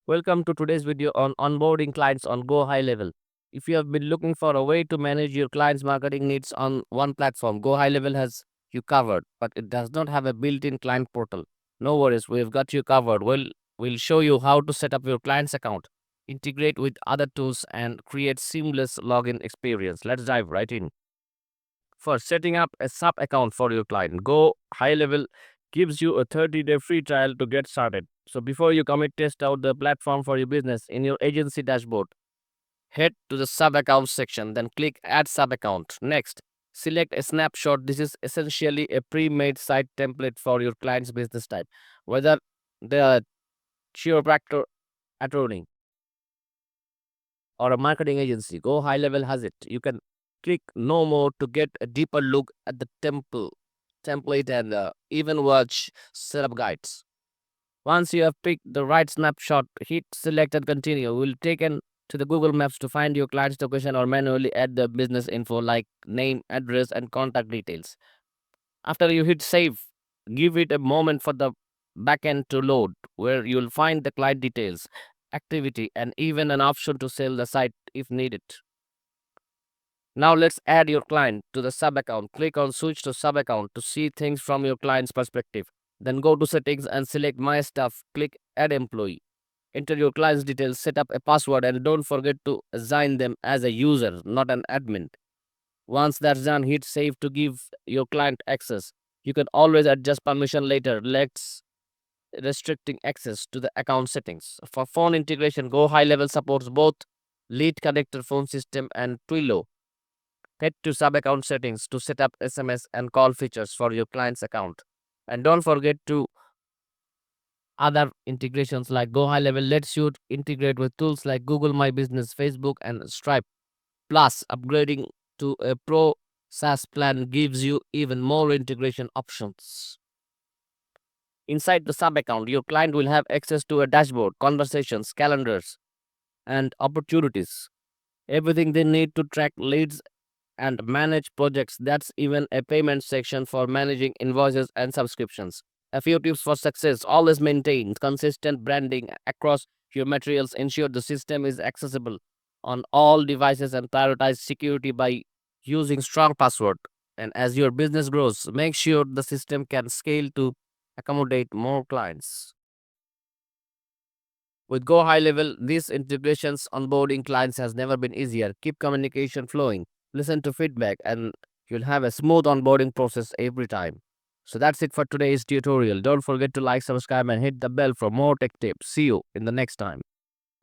Welcome to today's video on onboarding clients on Go High Level. If you have been looking for a way to manage your clients' marketing needs on one platform, Go High Level has you covered, but it does not have a built-in client portal. No worries, we've got you covered. We'll show you how to set up your client's account, integrate with other tools, and create seamless login experience. Let's dive right in. First, setting up a sub account for your client. Go High Level gives you a 30-day free trial to get started. So before you commit, test out the platform for your business in your agency dashboard. Head to the sub account section, then click add sub account. Next, select a snapshot. This is essentially a pre-made site template for your client's business type, whether they are chiropractor, attorney, or a marketing agency. Go High Level has it. You can click no more to get a deeper look at the template and even watch setup guides. Once you have picked the right snapshot, hit select and continue. We'll take an to the Google Maps to find your client's location or manually add the business info like name, address, and contact details. After you hit save, give it a moment for the backend to load, where you'll find the client details, activity, and even an option to sell the site if needed. Now let's add your client to the sub account. Click on switch to sub account to see things from your client's perspective. Then go to settings and select my stuff. Click add employee. Enter your client's details, set up a password, and don't forget to assign them as a user, not an admin. Once that's done, hit save to give your client access. You can always adjust permission later. Let's restricting access to the account settings. For phone integration, Go High Level supports both Lead Connector phone system and Twilio. Head to sub account settings to set up SMS and call features for your client's account. And don't forget to other integrations like Go High Level lets you integrate with tools like Google My Business, Facebook, and Stripe. Plus, upgrading to a Pro SaaS plan gives you even more integration options. Inside the sub account, your client will have access to a dashboard, conversations, calendars, and opportunities. Everything they need to track leads and manage projects. That's even a payment section for managing invoices and subscriptions. A few tips for success: always maintain consistent branding across your materials, ensure the system is accessible on all devices, and prioritize security by using strong password. And as your business grows, make sure the system can scale to accommodate more clients. With Go High Level, these integrations onboarding clients has never been easier. Keep communication flowing, listen to feedback, and you'll have a smooth onboarding process every time. So that's it for today's tutorial. Don't forget to like, subscribe, and hit the bell for more tech tips. See you in the next time.